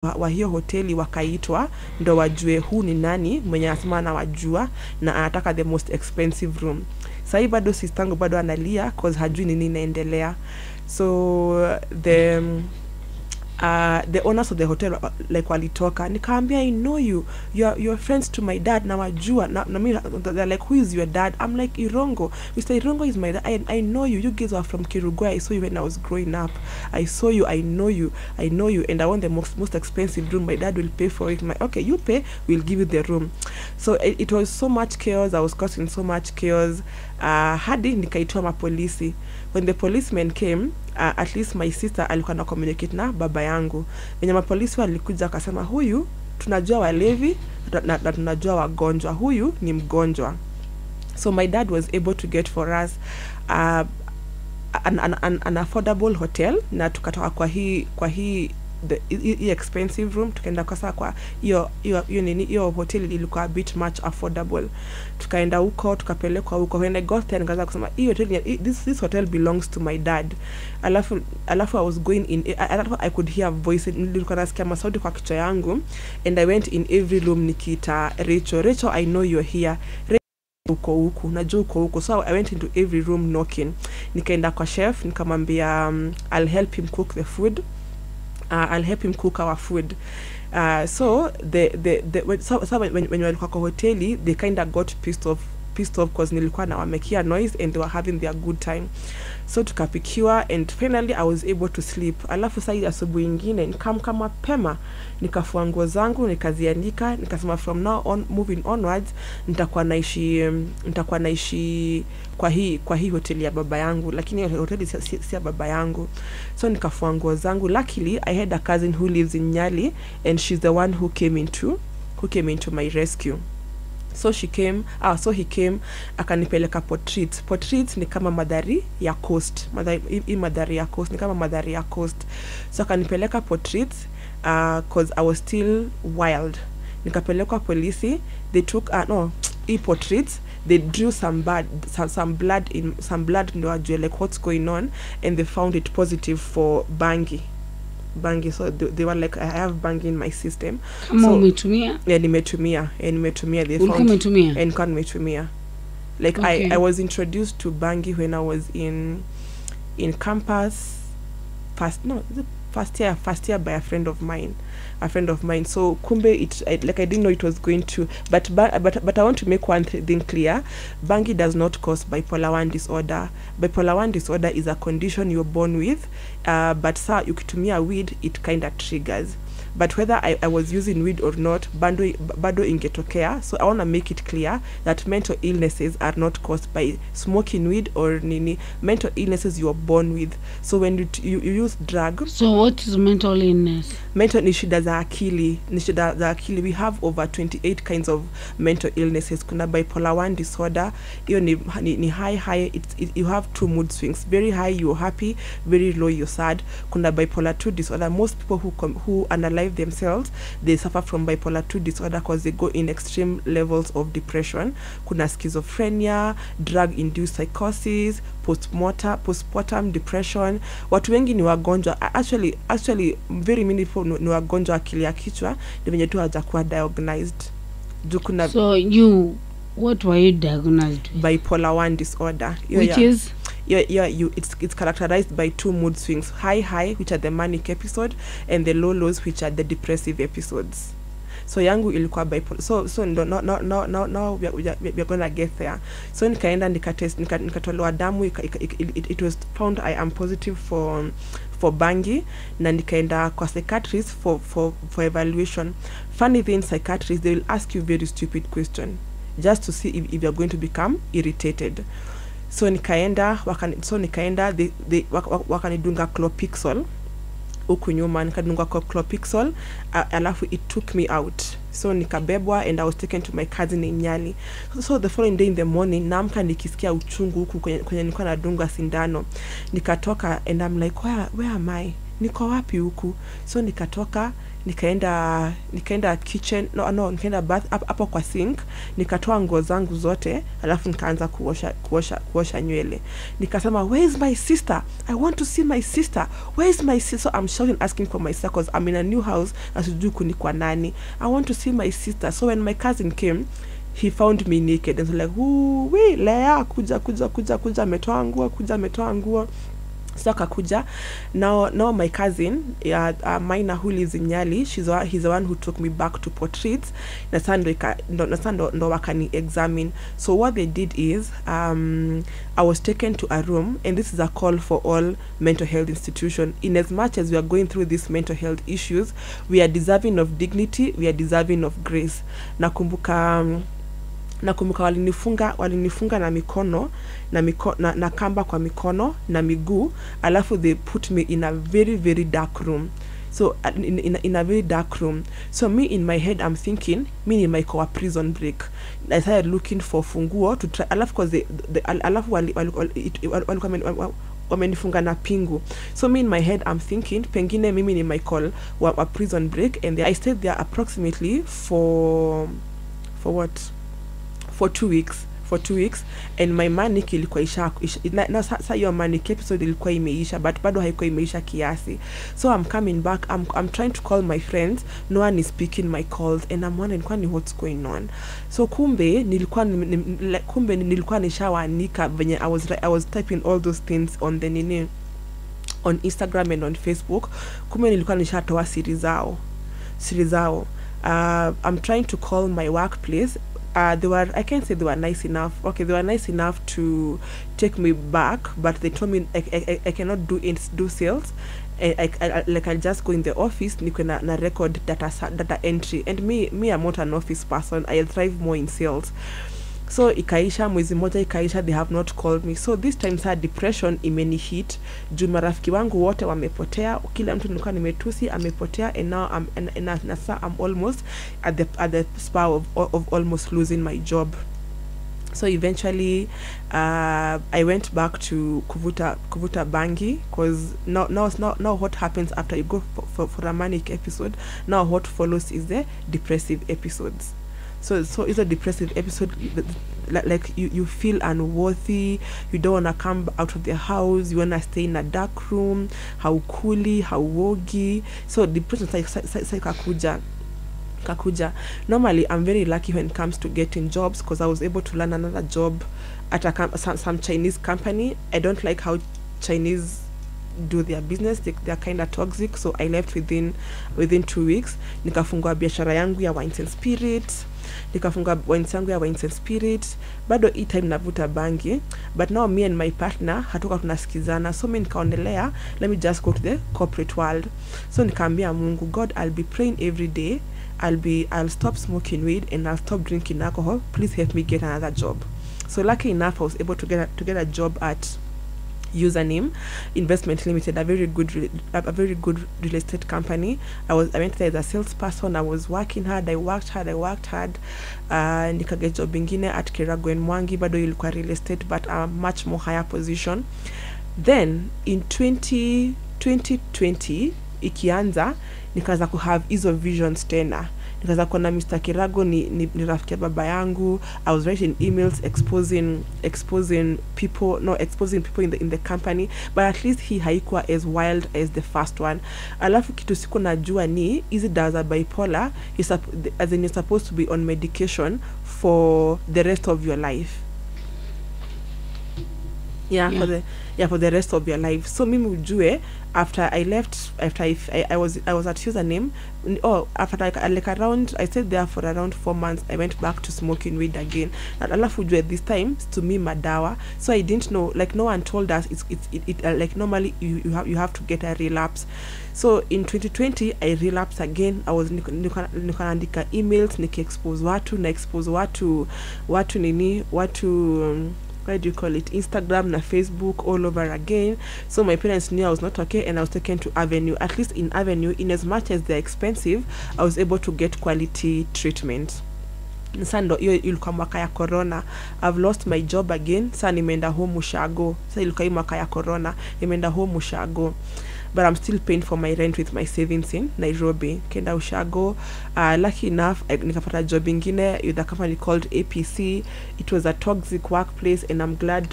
wa hiyo hoteli wakaitwa ndo wajue huu ni nani mwenye anasema anawajua na anataka the most expensive room. Sasa bado sistangu bado analia cause hajui nini inaendelea. So the owners of the hotel like walitoka, nikaambia I know you, you're friends to my dad na wajua na mimi, they're like who is your dad? I'm like Irongo. Mr. Irongo is my dad. I know you, you guys are from Kirugwe, I saw you when I was growing up, I saw you, I know you and I want the most expensive room, my dad will pay for it. Okay, you pay, we'll give you the room. So it was so much chaos, I was causing so much chaos. Hadi nikaitwa mapolisi. When the policemen came, at least my sister alikuwa na communicate na baba yangu. Wenye mapolisi walikuja akasema huyu tunajua walevi na tunajua wagonjwa, huyu ni mgonjwa. So my dad was able to get for us an affordable hotel, na tukatoka kwa hii the expensive room tukaenda kwa hiyo hotel ilikuwa a bit much affordable. Tukaenda huko, tukapelekwa huko. When I got there nikaanza kusema this hotel belongs to my dad. Alafu I was going in, I could hear voices, nilikuwa nasikia masauti kwa kichwa yangu, and I went in every room nikiita Rachel, I know you're here, huko najua huko. So I went into every room knocking. Nikaenda kwa chef nikamwambia I'll help him cook the food. I'll help him cook our food. So when walikuwa kwa hoteli, they kind of got pissed off because nilikuwa na wamekia noise and they were having their good time. So tukapikiwa and finally I was able to sleep. Alafu saa asubuhi nyingine nikamka mapema, nikafua nguo zangu, nikazianika, nikasema from now on, moving onwards, nitakuwa naishi kwa hii hoteli ya baba yangu, lakini hoteli si ya baba yangu. So nikafua nguo zangu. Luckily I had a cousin who lives in Nyali, and she's the one who came into my rescue. So he came akanipeleka Portreats ni kama madhari ya coast. Madhari ya coast. So akanipeleka Portreats cause I was still wild. Nikapelekwa polisi. They took Portreats, they drew some blood ndo wajue like what's going on, and they found it positive for bangi. So they were like, I have bangi in my system. So umetumia? Nimetumia. They found nimetumia. Like okay. I was introduced to bangi when I was in campus first year by a friend of mine. So kumbe I didn't know it was going to, but I want to make one thing clear. Bangi does not cause bipolar 1 disorder. Bipolar 1 disorder is a condition you're born with, but ukitumia weed it kind of triggers. But whether I was using weed or not, bado ingetokea. So I want to make it clear that mental illnesses are not caused by smoking weed or nini. Mental illnesses you are born with. So when you use drugs. So what is mental illness? Mental ni shida za akili. We have over 28 kinds of mental illnesses. Kuna bipolar 1 disorder. Hiyo ni high. You have 2 mood swings. Very high you're happy, very low you're sad. Kuna bipolar 2 disorder. Most people who analyze themselves, they suffer from bipolar 2 disorder because they go in extreme levels of depression. Kuna schizophrenia, drug-induced psychosis, postpartum depression. Watu wengi ni wagonjwa. Actually very many people ni wagonjwa akili ya kichwa, ni wenye tu hawajakuwa diagnosed. So what were you diagnosed with? Bipolar 1 disorder. Which is? It's characterized by 2 mood swings: high, which are the manic episode, and the lows, which are the depressive episodes. So yangu ilikuwa bipolar. So no we're gonna get there. So nikaenda nikatolewa damu, it was found I am positive for bangi, na nikaenda kwa psychiatrist for evaluation. Funny thing, psychiatrists, they will ask you very stupid question just to see if you're going to become irritated. So nikaenda wakanidunga clopixol huku nyuma, nikadunga clopixol, alafu it took me out. So nikabebwa and I was taken to my cousin in Nyali. So the following day in the morning, naamka nikisikia uchungu huku kwenye nilikuwa nadungwa sindano. Nikatoka and I'm like, where am I? Niko wapi huku? So nikatoka nikaenda kitchen, nikaenda bath hapo kwa sink, nikatoa nguo zangu zote, alafu nikaanza kuosha nywele. Nikasema, where is my sister? I want to see my sister. Where is my sister? So I'm shouting, asking for my sister because I'm in a new house, asijui kunikwa nani. I want to see my sister. So when my cousin came, he found me naked and so like, "Ooh, we Lea, kuja ametoa nguo." So akakuja. Now my cousin, Maina, who lives in Nyali, he's the one who took me back to portraits. Ndo wakani examine. So what they did is, I was taken to a room, and this is a call for all mental health institutions. In as much as we are going through these mental health issues, we are deserving of dignity, we are deserving of grace. Nakumbuka walinifunga na mikono na kamba kwa mikono na miguu, alafu they put me in a very very dark room. So in a very dark room. So me in my head I'm thinking, me ni my prison break. I started looking for funguo to try, alafu because alafu wamenifunga na pingu. So me in my head I'm thinking, pengine mimi ni my call a prison break, and I stayed there approximately for 2 weeks. And my manic ilikuwa isha na sasa hiyo manic episode ilikuwa imeisha, but bado haikuwa imeisha kiasi. So I'm coming back, I'm trying to call my friends, no one is picking my calls, and I'm wondering kwani what's going on. So kumbe nilikuwa nishawaanika venye I was typing all those things on the on Instagram and on Facebook. Kumbe nilikuwa nishatoa siri zao. I'm trying to call my workplace. I can't say they were nice enough. Okay, they were nice enough to take me back, but they told me I cannot do sales. I'll just go in the office, na record data entry. And me I'm not an office person. I thrive more in sales. So ikaisha, mwezi moja ikaisha, they have not called me. So this time sa depression imeni hit. Juu marafiki wangu wote wamepotea, kila mtu nilikuwa nimetusi amepotea, and now I'm almost at the spur of almost losing my job. So eventually I went back to kuvuta bangi, because now what happens after you go for a manic episode, now what follows is the depressive episodes. So it's a depressive episode, like you feel unworthy, you don't want to come out of the house, you want to stay in a dark room, haukuli, hauogi. So depression sai kakuja. Normally I'm very lucky when it comes to getting jobs, because I was able to land another job at some Chinese company. I don't like how Chinese do their business, they're kind of toxic. So I left within 2 weeks. Nikafungua biashara yangu ya wines and spirits. Bado hii time navuta bangi, but now me and my partner hatuka tunasikizana. So me nikaonelea, let me just go to the corporate world. So nikaambia Mungu, God, I'll be praying every day, I'll stop smoking weed and I'll stop drinking alcohol. Please help me get another job. So lucky enough I was able to get a job at Username Investment Limited, a very good real estate company. I went there as a salesperson. I was working hard. I worked hard. Nikaget job ingine at Kirago and Mwangi, bado ilikuwa real estate, but a much more higher position. Then in 2020 ikianza, nikaanza ku have hizo visions tena. Nikaanza kuona Mr. Kirago ni rafiki baba yangu. I was writing emails exposing people in the company, but at least he haikuwa as wild as the first one. Alafu kitu siku najua ni hizi dawa za bipolar, as in you're supposed to be on medication for the rest of your life. For the rest of your life. So mimi ujue, after I was at Username, after I stayed there for around 4 months, I went back to smoking weed again. And alafu ujue, this time to me madawa. So I didn't know, like no one told us it like normally you have to get a relapse. So in 2020 I relapsed again. I was nikaandika emails, expose watu what do you call it, Instagram na Facebook all over again. So my parents knew I was not okay, and I was taken to Avenue. At least in Avenue, in as much as they're expensive, I was able to get quality treatment. Sando hiyo ilikuwa mwaka ya corona. I've lost my job again. Sasa nimeenda home Ushago. Sasa ilikuwa mwaka ya corona, nimeenda home Ushago. but I'm still paying for my rent with my savings in Nairobi. Kenda ushago. Lucky enough, nikapata job ingine with a company called APC. It was a toxic workplace, and I'm glad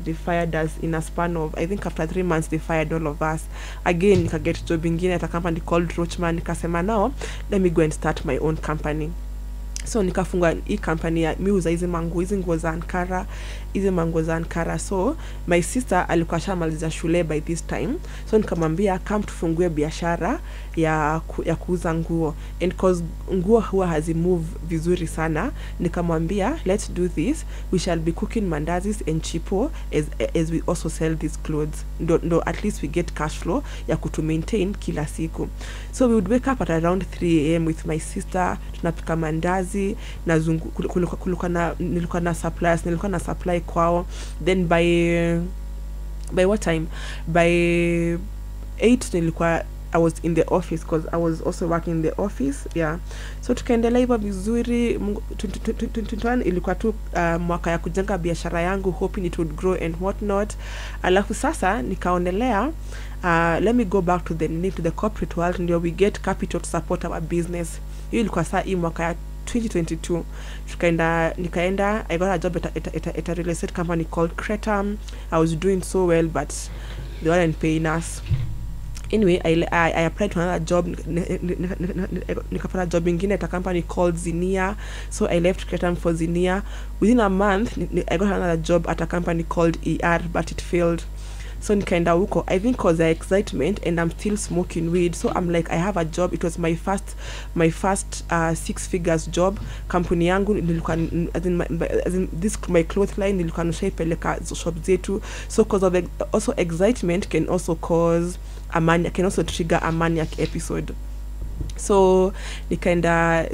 they fired us in a span of, I think after 3 months they fired all of us. Again, nika get job ingine at a company called Roachman. Nikasema now, let me go and start my own company. So nikafungua hii company ya miuza hizi manguo, hizi nguo za Ankara, hizi manguo za Ankara. So my sister alikuwa shamaliza shule by this time, so nikamwambia come tufungue biashara ya kuuza nguo, and cause nguo huwa hazimove vizuri sana, nikamwambia let's do this, we shall be cooking mandazis and chipo as we also sell these clothes, no at least we get cash flow ya kutu maintain kila siku. So we would wake up at around 3 a.m. with my sister, tunapika mandazi na nilikuwa na suppliers, nilikuwa na supply kwao. Then by what time, by 8 I was in the office, because I was also working in the office. Yeah, so tukaendelea hivyo vizuri. 2021 ilikuwa tu mwaka ya kujenga biashara yangu, hoping it would grow and what not. Alafu sasa nikaonelea let me go back to the corporate world, ndio we get capital to support our business. Hiyo ilikuwa saa hii mwaka ya 2022. Nikaenda, I got a job at a real estate company called Cretam. I was doing so well, but they weren't paying us. Anyway, I applied to another job. Nikapata job ingine at a company called Zinia. So I left Cretam for Zinia. Within a month, I got another job at a company called ER, but it failed. So nikaenda huko, I think cause the excitement, and I'm still smoking weed. So I'm like, I have a job. It was my first 6 figures job. Company yangu nilikuwa as in this my cloth line nilikuwa nashaipeleka shop zetu. So cause of also excitement can also cause can also trigger a maniac episode. So nikaenda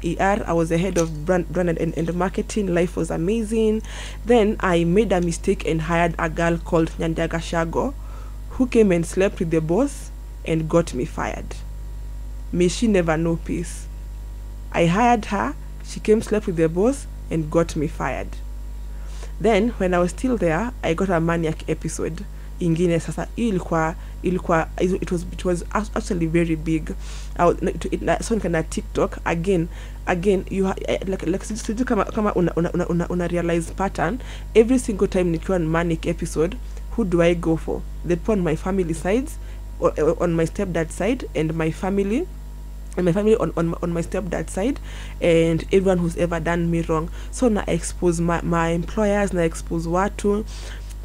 ER. I was the head of brand and marketing. Life was amazing. Then I made a mistake and hired a girl called Nyandaga Shago, who came and slept with the boss and got me fired. May she never know peace. I hired her, she came, slept with the boss and got me fired. Then when I was still there, I got a maniac episode ingine. Sasa ilikuwa it was actually very big. So kana TikTok again you like kama una realize pattern. Every single time nikiwa on manic episode, who do I go for? They put on my family sides, or on my stepdad side, and my family on my stepdad side, and everyone who's ever done me wrong. So na expose my employers, na expose watu,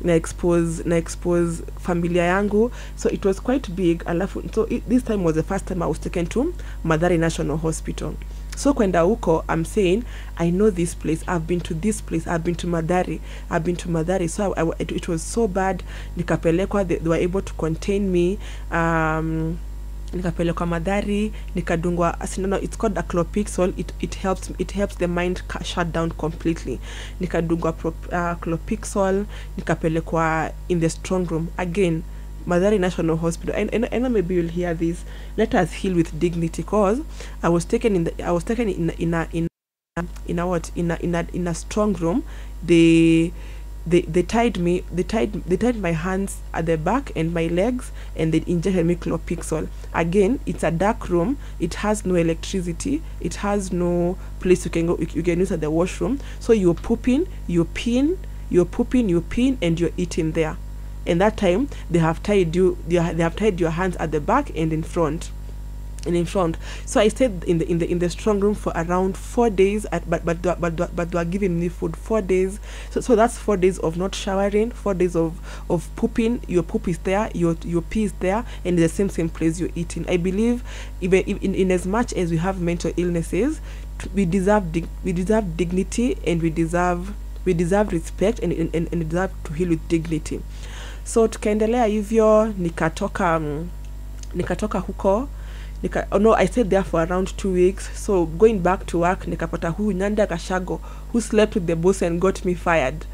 na expose familia yangu. So it was quite big. Alafu, so this time was the first time I was taken to Mathare National Hospital. So kwenda huko, I'm saying, I know this place, I've been to this place, I've been to Mathare. So it was so bad. Nikapelekwa, they were able to contain me. Nikapelekwa Mathare, nikadungwa sindano. It's called a clopixol. It helps the mind shut down completely. Nikadungwa clopixol, nikapelekwa in the strong room again, Mathare National Hospital. And maybe you'll hear this. Let us heal with dignity, cause I was taken in a strong room. They tied my hands at the back and my legs, and they injected me clopixol. Again, it's a dark room. It has no electricity. It has no place you can go. You can use at the washroom. So you're pooping, you're peeing, and you're eating there. And that time they have tied your hands at the back and in front. So I stayed in the strong room for around 4 days. But they were giving me food 4 days. So that's 4 days of not showering, 4 days of pooping. Your poop is there, your pee is there, and in the same place you're eating. I believe even in as much as we have mental illnesses, we deserve dignity, and we deserve respect, and we deserve to heal with dignity. So tukaendelea hivyo, nikatoka huko. I stayed there for around 2 weeks. So going back to work, nikapata huyu Nyandaga Shago, who slept with the boss and got me fired.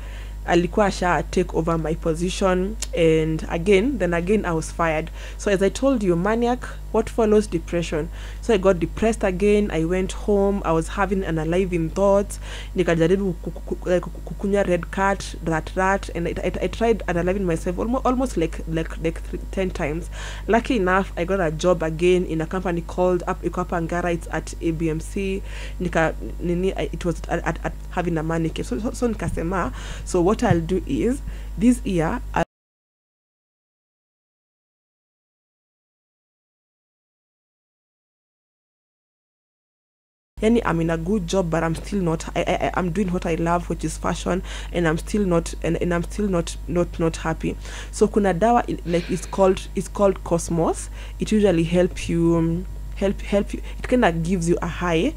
Alikuwa asha take over my position, and again I was fired. So as I told you, maniac what follows? Depression. So I got depressed again. I went home. I was having unaliving thoughts. Nikajaribu kukunya red cat, that, and I tried unaliving myself almost like 10 times. Lucky enough, I got a job again in a company called Iko Ngara. It's at ABMC. It was at having a manicure. So nikasema, so what I'll do is this year I'm in a good job, but I'm still not. I'm doing what I love, which is fashion, and I'm still not, and I'm still not happy. So kuna dawa, like it's called Cosmos. It usually help you. It kind of gives you a high